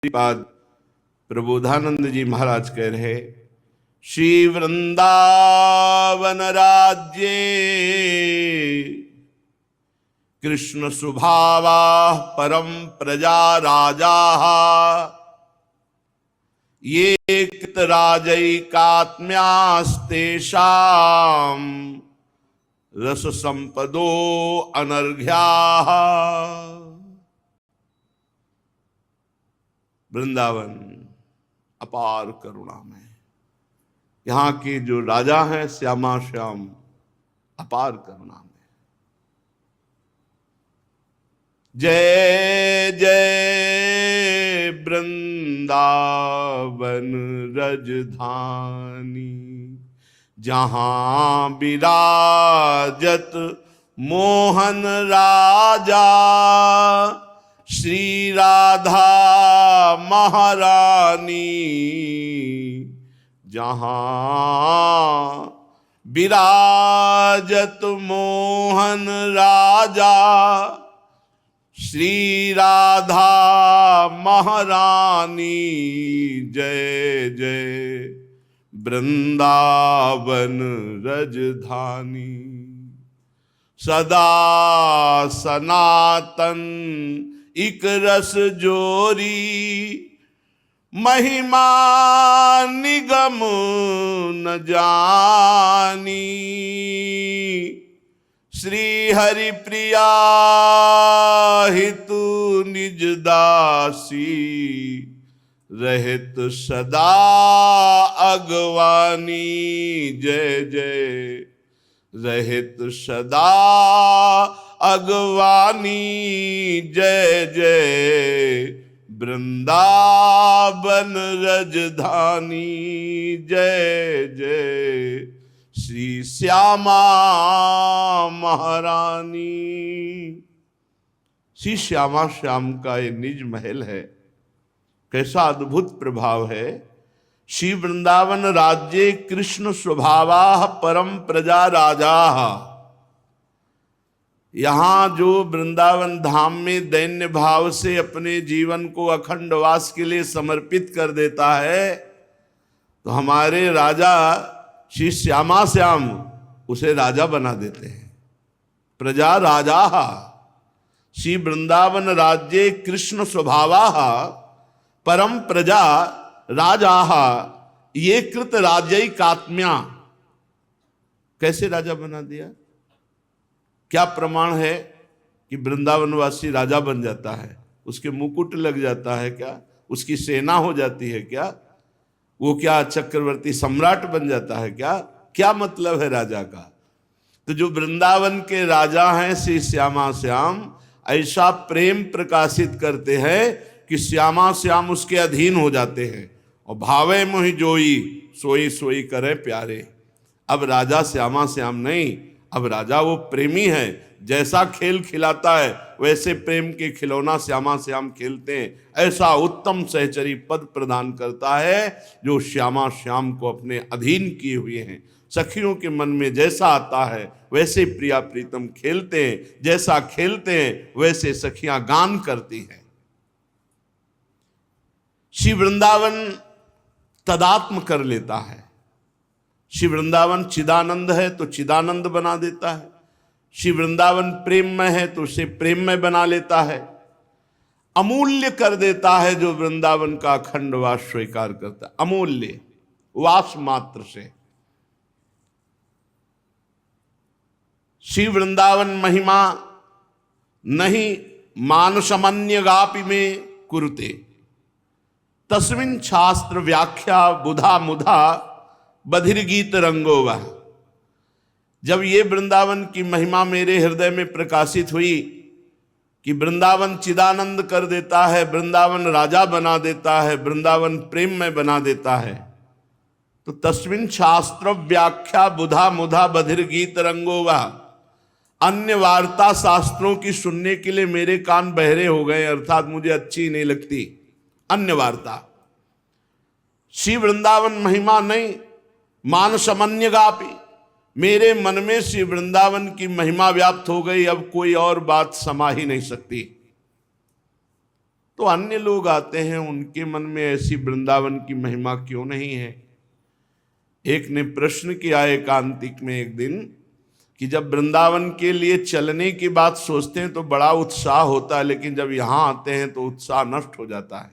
पाद प्रबोधानंद जी महाराज कह रहे, श्री वृंदावन राज्ये कृष्ण स्वभावा परम प्रजा राजा ये कृतराजैकात्म्यास्तेषां रस संपदो अनर्घ्या। वृंदावन अपार करुणा में, यहाँ के जो राजा हैं श्यामा श्याम अपार करुणा में। जय जय वृंदावन रजधानी, जहां विराजत मोहन राजा, श्री राधा महारानी, जहां विराजत मोहन राजा, श्री राधा महारानी। जय जय वृंदावन रजधानी, सदा सनातन इक रस जोरी, महिमा निगम न जानी, श्री हरि प्रिया हितु निज दासी, रहित सदा अगवानी। जय जय रहित सदा अगवानी, जय जय वृंदावन रजधानी। जय जय श्री श्यामा महारानी। श्री श्यामा श्याम का ये निज महल है, कैसा अद्भुत प्रभाव है। श्री वृंदावन राज्ये कृष्ण स्वभावा परम प्रजा राजा। यहाँ जो वृंदावन धाम में दैन्य भाव से अपने जीवन को अखंड वास के लिए समर्पित कर देता है, तो हमारे राजा श्री श्यामा श्याम उसे राजा बना देते हैं। प्रजा राजा। श्री वृंदावन राज्ये कृष्ण स्वभावा परम प्रजा राजा, ये कृत राज्यैकात्म्या। कैसे राजा बना दिया? क्या प्रमाण है कि वृंदावनवासी राजा बन जाता है? उसके मुकुट लग जाता है क्या? उसकी सेना हो जाती है क्या? वो क्या चक्रवर्ती सम्राट बन जाता है क्या? क्या मतलब है राजा का? तो जो वृंदावन के राजा हैं श्री श्यामा श्याम, ऐसा प्रेम प्रकाशित करते हैं कि श्यामा श्याम उसके अधीन हो जाते हैं। और भावे मोहि जोई, सोई सोई करे प्यारे। अब राजा श्यामा श्याम नहीं, अब राजा वो प्रेमी है। जैसा खेल खिलाता है वैसे प्रेम के खिलौना श्यामा श्याम खेलते हैं। ऐसा उत्तम सहचरी पद प्रदान करता है जो श्यामा श्याम को अपने अधीन किए हुए हैं। सखियों के मन में जैसा आता है वैसे प्रिया प्रीतम खेलते हैं, जैसा खेलते हैं वैसे सखियां गान करती हैं। श्री वृंदावन तदात्म कर लेता है। श्री वृंदावन चिदानंद है तो चिदानंद बना देता है। श्री वृंदावन प्रेममय है तो उसे प्रेममय बना लेता है। अमूल्य कर देता है जो वृंदावन का अखंड वास स्वीकार करता है। अमूल्य वास मात्र से। श्री वृंदावन महिमा नहीं मानसमन्य गापि में कुरुते, तस्मिन् शास्त्र व्याख्या बुधा मुधा बधिर गीत रंगो वह। जब ये वृंदावन की महिमा मेरे हृदय में प्रकाशित हुई कि वृंदावन चिदानंद कर देता है, वृंदावन राजा बना देता है, वृंदावन प्रेम में बना देता है, तो तस्मिन् शास्त्र व्याख्या बुधा मुधा बधिर गीत रंगो वह। अन्य वार्ता शास्त्रों की सुनने के लिए मेरे कान बहरे हो गए, अर्थात मुझे अच्छी नहीं लगती अन्य वार्ता। श्री वृंदावन महिमा नहीं मानसमन्य गापी, मेरे मन में श्री वृंदावन की महिमा व्याप्त हो गई। अब कोई और बात समा ही नहीं सकती। तो अन्य लोग आते हैं, उनके मन में ऐसी वृंदावन की महिमा क्यों नहीं है। एक ने प्रश्न किया एकांतिक में एक दिन कि जब वृंदावन के लिए चलने की बात सोचते हैं तो बड़ा उत्साह होता है, लेकिन जब यहां आते हैं तो उत्साह नष्ट हो जाता है।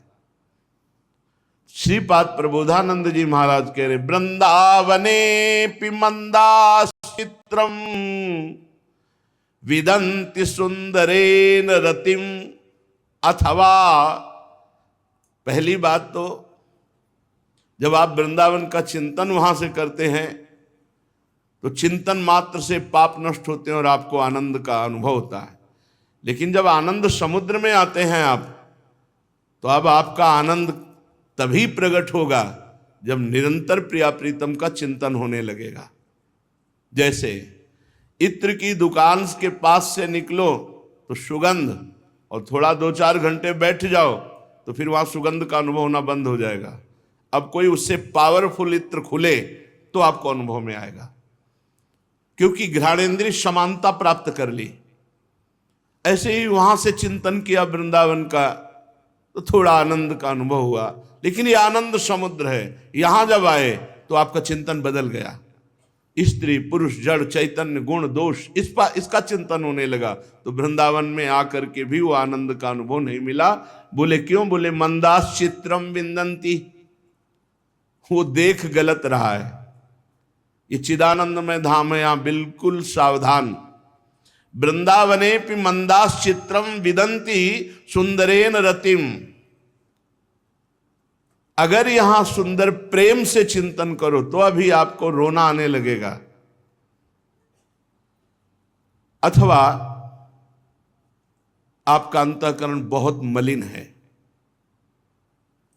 श्रीपाद प्रबोधानंद जी महाराज कह रहे, वृंदावने पिमंदाश्चित्रम विदंति सुंदरेन रतिम। अथवा पहली बात तो जब आप वृंदावन का चिंतन वहां से करते हैं तो चिंतन मात्र से पाप नष्ट होते हैं और आपको आनंद का अनुभव होता है। लेकिन जब आनंद समुद्र में आते हैं आप, तो अब आपका आनंद तभी प्रकट होगा जब निरंतर प्रिया प्रीतम का चिंतन होने लगेगा। जैसे इत्र की दुकान के पास से निकलो तो सुगंध, और थोड़ा 2-4 घंटे बैठ जाओ तो फिर वहां सुगंध का अनुभव होना बंद हो जाएगा। अब कोई उससे पावरफुल इत्र खुले तो आपको अनुभव में आएगा, क्योंकि घ्राणेन्द्रिय समानता प्राप्त कर ली। ऐसे ही वहां से चिंतन किया वृंदावन का तो थोड़ा आनंद का अनुभव हुआ, लेकिन ये आनंद समुद्र है। यहां जब आए तो आपका चिंतन बदल गया। स्त्री पुरुष जड़ चैतन्य गुण दोष इसका चिंतन होने लगा। तो वृंदावन में आकर के भी वो आनंद का अनुभव नहीं मिला। बोले क्यों? बोले मंदास चित्रम विंदंती, वो देख गलत रहा है। ये चिदानंदमय धाम है, यहां बिल्कुल सावधान। वृंदावने पि मंदास चित्रम विदंती सुंदरेन रतिम। अगर यहां सुंदर प्रेम से चिंतन करो तो अभी आपको रोना आने लगेगा। अथवा आपका अंतःकरण बहुत मलिन है।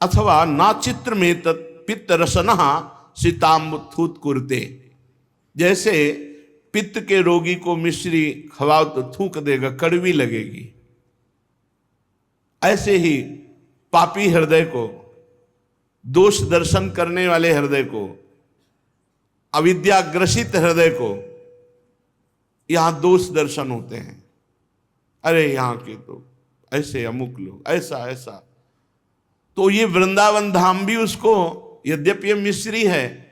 अथवा ना चित्र में पित्त रसना सीताम्बुथूत कुरते। जैसे पित्त के रोगी को मिश्री खवाओ तो थूक देगा, कड़वी लगेगी। ऐसे ही पापी हृदय को, दोष दर्शन करने वाले हृदय को, अविद्याग्रसित हृदय को यहां दोष दर्शन होते हैं। अरे यहां के तो ऐसे अमुक लोग, ऐसा ऐसा। तो ये वृंदावन धाम भी उसको, यद्यपि ये मिश्री है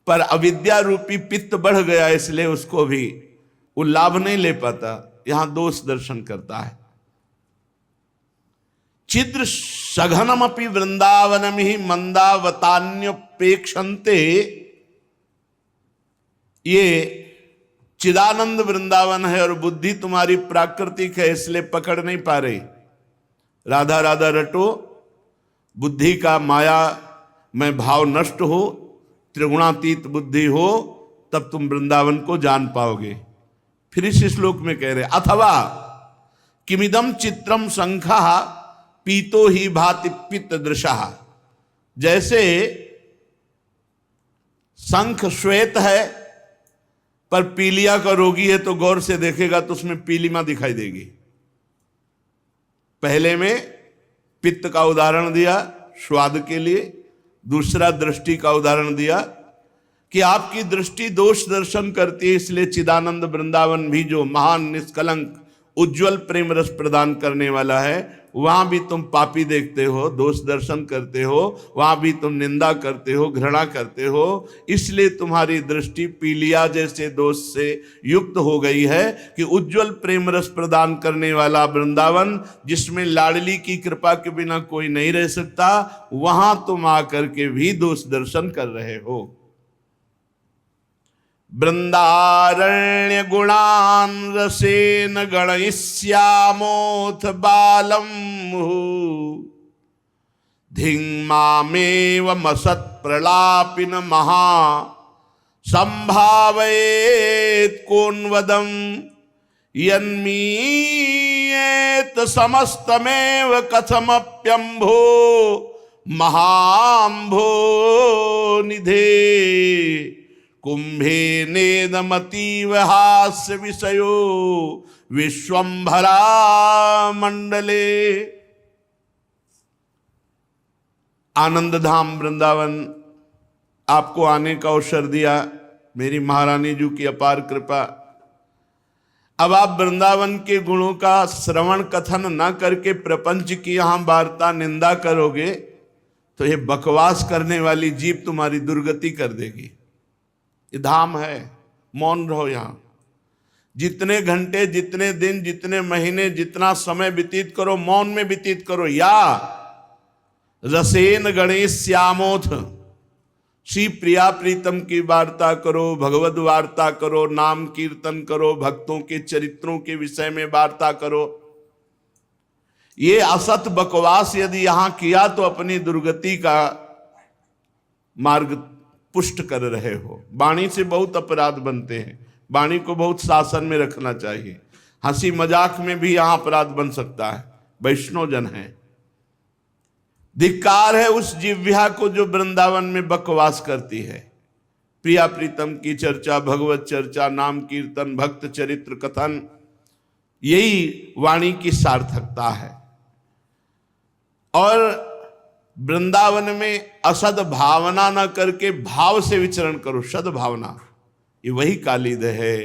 पर अविद्या रूपी पित्त बढ़ गया, इसलिए उसको भी वो लाभ नहीं ले पाता, यहां दोष दर्शन करता है। चिद्र सघनमपि वृंदावनम ही मंदावतान्योपेक्षन्ते। ये चिदानंद वृंदावन है और बुद्धि तुम्हारी प्राकृतिक है, इसलिए पकड़ नहीं पा रही। राधा राधा रटो, बुद्धि का माया में भाव नष्ट हो, त्रिगुणातीत बुद्धि हो, तब तुम वृंदावन को जान पाओगे। फिर इस श्लोक में कह रहे, अथवा किमिदम चित्रम शंखा पीतो ही भाति पित्त दृशा। जैसे शंख श्वेत है पर पीलिया का रोगी है तो गौर से देखेगा तो उसमें पीलिमा दिखाई देगी। पहले में पित्त का उदाहरण दिया स्वाद के लिए, दूसरा दृष्टि का उदाहरण दिया कि आपकी दृष्टि दोष दर्शन करती है, इसलिए चिदानंद वृंदावन भी जो महान निष्कलंक उज्जवल प्रेम रस प्रदान करने वाला है, वहां भी तुम पापी देखते हो, दोष दर्शन करते हो, वहां भी तुम निंदा करते हो, घृणा करते हो, इसलिए तुम्हारी दृष्टि पीलिया जैसे दोष से युक्त हो गई है कि उज्जवल प्रेम रस प्रदान करने वाला वृंदावन, जिसमें लाडली की कृपा के बिना कोई नहीं रह सकता, वहां तुम आकर के भी दोष दर्शन कर रहे हो। वृंदारण्य गुणान रसेन गणयिष्यामोऽथ बालम धिंमामेवमसत् प्रलापिन महा संभावयेत् कोन्वदं यन्मीयेत समस्तमेव कथमप्यम्भो महाम्भो निधे कुंभे नेदमतीव हास्य विषयो विश्वंभरा मंडले। आनंद धाम वृंदावन आपको आने का अवसर दिया, मेरी महारानी जी की अपार कृपा। अब आप वृंदावन के गुणों का श्रवण कथन न करके प्रपंच की यहां वार्ता निंदा करोगे तो ये बकवास करने वाली जीभ तुम्हारी दुर्गति कर देगी। ये धाम है, मौन रहो यहां। जितने घंटे, जितने दिन, जितने महीने, जितना समय व्यतीत करो मौन में व्यतीत करो। या रसेन गणेश श्यामोथ, श्री प्रिया प्रीतम की वार्ता करो, भगवद वार्ता करो, नाम कीर्तन करो, भक्तों के चरित्रों के विषय में वार्ता करो। ये असत बकवास यदि यहां किया तो अपनी दुर्गति का मार्ग पुष्ट कर रहे हो। वाणी से बहुत अपराध बनते हैं, वाणी को बहुत शासन में रखना चाहिए। हंसी मजाक में भी यहां अपराध बन सकता है। वैष्णव जन है, धिक्कार है उस जिह्वा को जो वृंदावन में बकवास करती है। प्रिया प्रीतम की चर्चा, भगवत चर्चा, नाम कीर्तन, भक्त चरित्र कथन, यही वाणी की सार्थकता है। और वृंदावन में असद भावना न करके भाव से विचरण करो। सद्भावना, ये वही कालीद है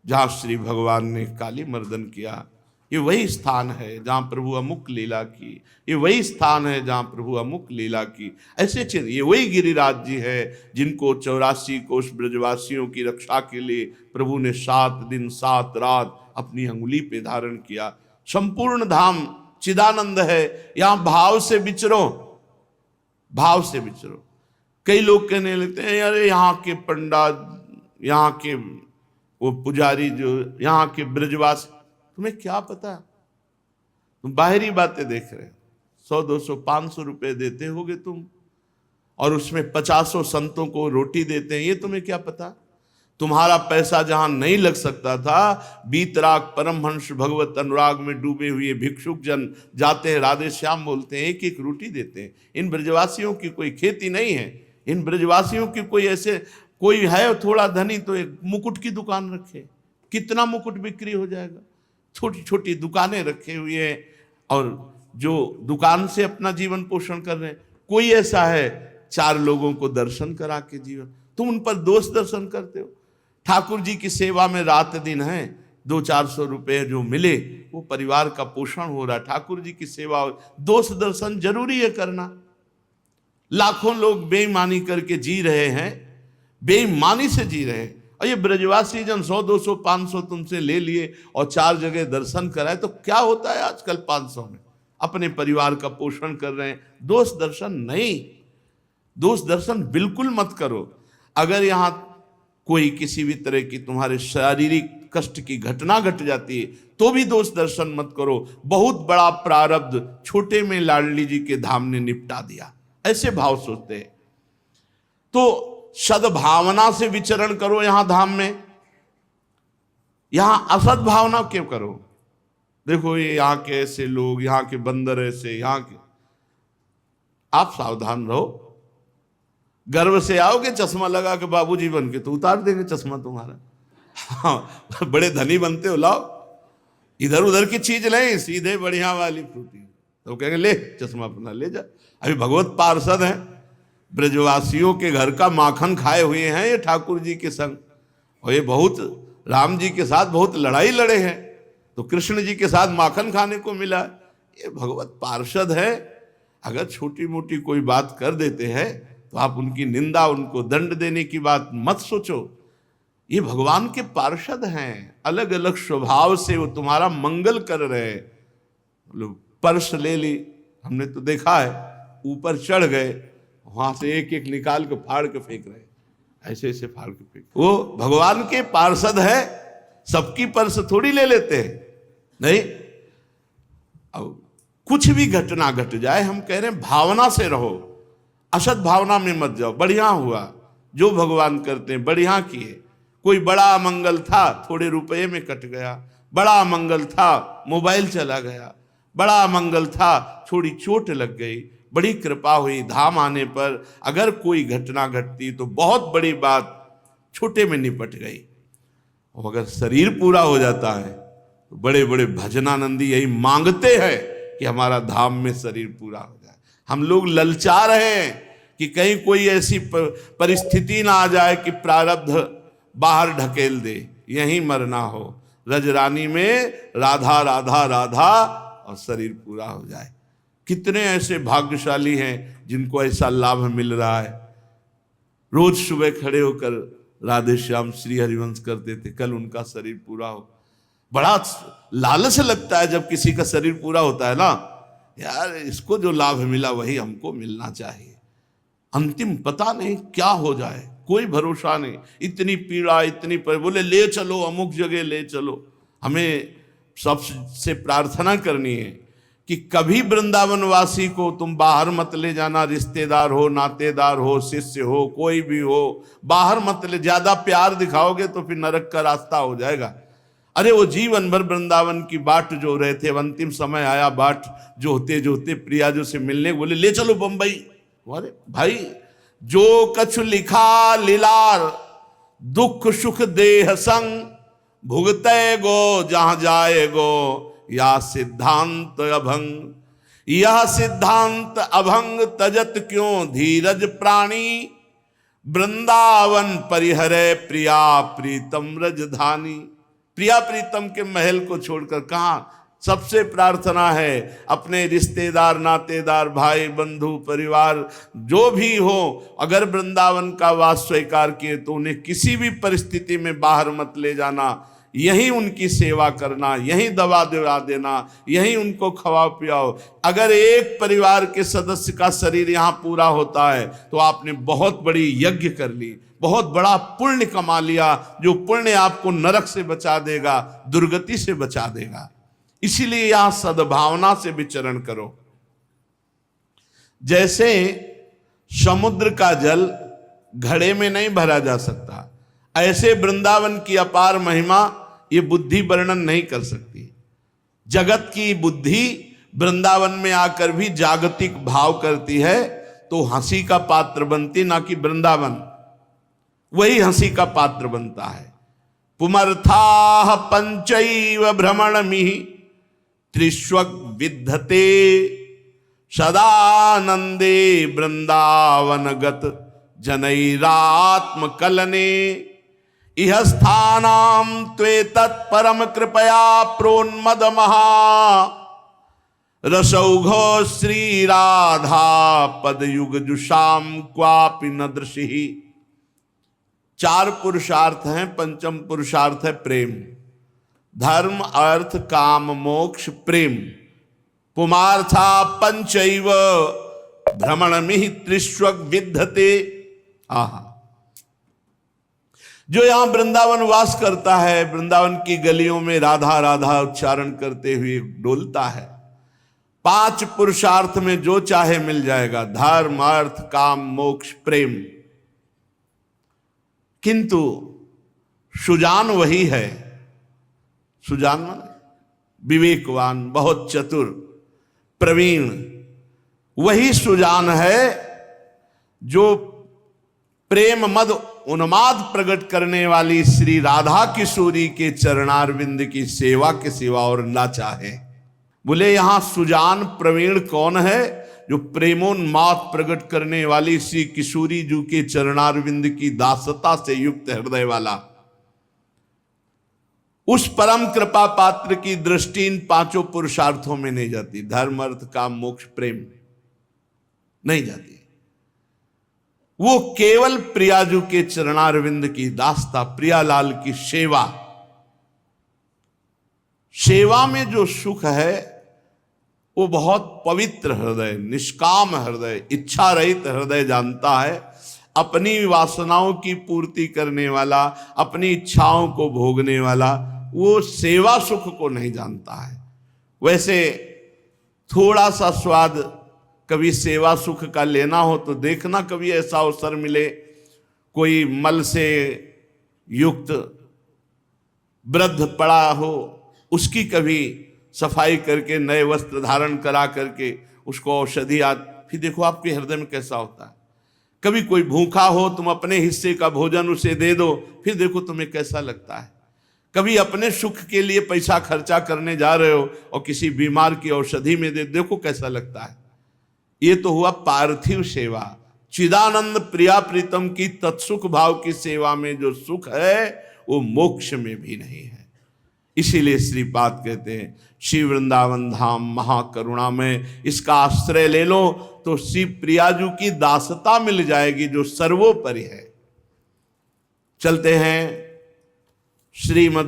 जहां श्री भगवान ने काली मर्दन किया। ये वही स्थान है जहां प्रभु अमुक लीला की। ये वही स्थान है जहां प्रभु अमुक लीला की। ऐसे ये वही गिरिराज जी है जिनको 84 कोष ब्रजवासियों की रक्षा के लिए प्रभु ने 7 दिन 7 रात अपनी अंगुली पे धारण किया। संपूर्ण धाम चिदानंद है। यहां भाव से विचरो, भाव से विचरो। कई लोग कहने लगते हैं अरे यहाँ के पंडित, यहाँ के वो पुजारी, जो यहाँ के ब्रजवासी, तुम्हें क्या पता? तुम बाहरी बातें देख रहे हो। 100, 200, 500 रुपए देते होगे तुम, और उसमें 50 संतों को रोटी देते हैं। ये तुम्हें क्या पता? तुम्हारा पैसा जहां नहीं लग सकता था, बीतराग परमहंस भगवत अनुराग में डूबे हुए भिक्षुक जन जाते हैं, राधे श्याम बोलते हैं, एक एक रोटी देते हैं। इन ब्रजवासियों की कोई खेती नहीं है। इन ब्रजवासियों की कोई ऐसे कोई है थोड़ा धनी तो एक मुकुट की दुकान रखे, कितना मुकुट बिक्री हो जाएगा। छोटी छोटी दुकानें रखे हुए हैं और जो दुकान से अपना जीवन पोषण कर रहे हैं। कोई ऐसा है 4 लोगों को दर्शन करा के जीवन, तुम उन पर दोष दर्शन करते हो। ठाकुर जी की सेवा में रात दिन है, 200-400 रुपए जो मिले वो परिवार का पोषण हो रहा। ठाकुर जी की सेवा, दोष दर्शन जरूरी है करना। लाखों लोग बेईमानी करके जी रहे हैं, बेईमानी से जी रहे हैं। और ये ब्रजवासी जन 100, 200, 500 तुमसे ले लिए और 4 जगह दर्शन कराए तो क्या होता है आजकल 500 में? अपने परिवार का पोषण कर रहे हैं। दोष दर्शन नहीं, दोष दर्शन बिल्कुल मत करो। अगर यहां कोई किसी भी तरह की तुम्हारे शारीरिक कष्ट की घटना घट जाती है तो भी दोष दर्शन मत करो। बहुत बड़ा प्रारब्ध छोटे में लाडली जी के धाम ने निपटा दिया, ऐसे भाव सोचते हैं। तो सद्भावना से विचरण करो यहां धाम में। यहां असद भावना क्यों करो? देखो ये यहाँ के ऐसे लोग, यहाँ के बंदर ऐसे, यहाँ के, आप सावधान रहो। गर्व से आओगे चश्मा लगा के बाबूजी बन के तो उतार देंगे चश्मा तुम्हारा। हाँ, बड़े धनी बनते हो, लाओ इधर उधर की चीज नहीं, सीधे बढ़िया वाली फ्रूटी, तो कहेंगे ले चश्मा अपना ले जा। अभी भगवत पार्षद हैं, ब्रजवासियों के घर का माखन खाए हुए हैं ये ठाकुर जी के संग, और ये बहुत राम जी के साथ बहुत लड़ाई लड़े हैं तो कृष्ण जी के साथ माखन खाने को मिला। ये भगवत पार्षद है। अगर छोटी मोटी कोई बात कर देते हैं तो आप उनकी निंदा, उनको दंड देने की बात मत सोचो। ये भगवान के पार्षद हैं, अलग अलग स्वभाव से वो तुम्हारा मंगल कर रहे हैं। पर्स ले ली, हमने तो देखा है, ऊपर चढ़ गए, वहां से एक एक निकाल के फाड़ के फेंक रहे, ऐसे ऐसे फाड़ के फेंक। वो भगवान के पार्षद है, सबकी पर्स थोड़ी ले लेते हैं, नहीं। अब कुछ भी घटना घट जाए, हम कह रहे हैं भावना से रहो, असत भावना में मत जाओ। बढ़िया हुआ जो भगवान करते हैं, बढ़िया किए। कोई बड़ा मंगल था, थोड़े रुपए में कट गया। बड़ा मंगल था, मोबाइल चला गया। बड़ा मंगल था, थोड़ी चोट लग गई। बड़ी कृपा हुई, धाम आने पर अगर कोई घटना घटती तो बहुत बड़ी बात छोटे में निपट गई। और अगर शरीर पूरा हो जाता है तो बड़े बड़े भजनानंदी यही मांगते हैं कि हमारा धाम में शरीर पूरा हो जाए। हम लोग ललचा रहे हैं कि कहीं कोई ऐसी परिस्थिति ना आ जाए कि प्रारब्ध बाहर ढकेल दे, यहीं मरना हो। रजरानी में राधा राधा राधा और शरीर पूरा हो जाए। कितने ऐसे भाग्यशाली हैं जिनको ऐसा लाभ मिल रहा है। रोज सुबह खड़े होकर राधे श्याम श्री हरिवंश करते थे, कल उनका शरीर पूरा हो। बड़ा लालच लगता है जब किसी का शरीर पूरा होता है ना, यार इसको जो लाभ मिला वही हमको मिलना चाहिए। अंतिम पता नहीं क्या हो जाए, कोई भरोसा नहीं। इतनी पीड़ा, इतनी बोले ले चलो अमुक जगह ले चलो। हमें सबसे प्रार्थना करनी है कि कभी वृंदावन वासी को तुम बाहर मत ले जाना। रिश्तेदार हो, नातेदार हो, शिष्य हो, कोई भी हो, बाहर मत ले। ज्यादा प्यार दिखाओगे तो फिर नरक का रास्ता हो जाएगा। अरे वो जीवन भर वृंदावन की बाट जो रहे थे, अंतिम समय आया बाट जो होते प्रिया जो से मिलने, बोले ले चलो बंबई। अरे भाई, जो कछु लिखा लीलार दुख सुख देह संग, भुगते गो जहां जाए गो या सिद्धांत अभंग। यह सिद्धांत अभंग तजत क्यों धीरज प्राणी, वृंदावन परिहरे प्रिया प्रीतम रजधानी। प्रिया प्रीतम के महल को छोड़कर कहाँ? सबसे प्रार्थना है अपने रिश्तेदार, नातेदार, भाई बंधु, परिवार जो भी हो, अगर वृंदावन का वास स्वीकार किए तो उन्हें किसी भी परिस्थिति में बाहर मत ले जाना। यहीं उनकी सेवा करना, यहीं दवा दिला देना, यहीं उनको खवा पियाओ। अगर एक परिवार के सदस्य का शरीर यहाँ पूरा होता है तो आपने बहुत बड़ी यज्ञ कर ली, बहुत बड़ा पुण्य कमा लिया, जो पुण्य आपको नरक से बचा देगा, दुर्गति से बचा देगा। इसीलिए यहां सद्भावना से विचरण करो। जैसे समुद्र का जल घड़े में नहीं भरा जा सकता, ऐसे वृंदावन की अपार महिमा ये बुद्धि वर्णन नहीं कर सकती। जगत की बुद्धि वृंदावन में आकर भी जागतिक भाव करती है तो हंसी का पात्र बनती, ना कि वृंदावन वही हंसी का पात्र बनता है। पुमर्था पंचैव भ्रमण मिहि त्रिष्वग विद्धते, सदानंदे वृंदावनगत जनैरात्म कलने। इह स्थानाम त्वे तत्परम कृपया प्रोन्मद महा, रसौघो श्री राधा पद युग जुषाम क्वापि न दृशि। चार पुरुषार्थ हैं, पंचम पुरुषार्थ है प्रेम। धर्म, अर्थ, काम, मोक्ष, प्रेम। पुमार्था पंचैव भ्रमणमिहि त्रिष्वग विद्धते। आहा, जो यहां वृंदावन वास करता है, वृंदावन की गलियों में राधा राधा उच्चारण करते हुए डोलता है। पांच पुरुषार्थ में जो चाहे मिल जाएगा, धर्म, अर्थ, काम, मोक्ष, प्रेम। किंतु सुजान वही है, सुजान विवेकवान, बहुत चतुर, प्रवीण, वही सुजान है जो प्रेम मद उन्माद प्रकट करने वाली श्री राधा किशोरी के चरणारविंद की सेवा के सिवा और ना चाहे। बोले यहां सुजान प्रवीण कौन है? जो प्रेमोन्माद प्रकट करने वाली श्री किशोरी जी के चरणारविंद की दासता से युक्त हृदय वाला। उस परम कृपा पात्र की दृष्टि इन पांचों पुरुषार्थों में नहीं जाती। धर्म, अर्थ, काम, मोक्ष, प्रेम नहीं जाती। वो केवल प्रियाजू के चरणारविंद की दास्ता, प्रियालाल की सेवा। सेवा में जो सुख है वो बहुत पवित्र हृदय, निष्काम हृदय, इच्छा रहित हृदय जानता है। अपनी वासनाओं की पूर्ति करने वाला, अपनी इच्छाओं को भोगने वाला, वो सेवा सुख को नहीं जानता है। वैसे थोड़ा सा स्वाद कभी सेवा सुख का लेना हो तो देखना, कभी ऐसा अवसर मिले, कोई मल से युक्त वृद्ध पड़ा हो, उसकी कभी सफाई करके नए वस्त्र धारण करा करके उसको औषधि फिर देखो आपके हृदय में कैसा होता है। कभी कोई भूखा हो, तुम अपने हिस्से का भोजन उसे दे दो, फिर देखो तुम्हें कैसा लगता है। कभी अपने सुख के लिए पैसा खर्चा करने जा रहे हो और किसी बीमार की औषधि में देखो कैसा लगता है। ये तो हुआ पार्थिव सेवा। चिदानंद प्रिया प्रीतम की तत्सुख भाव की सेवा में जो सुख है वो मोक्ष में भी नहीं है। इसीलिए श्रीपाद कहते हैं श्री वृंदावन धाम महाकरुणा में, इसका आश्रय ले लो तो श्री प्रियाजू की दासता मिल जाएगी जो सर्वोपरि है। चलते हैं श्रीमद्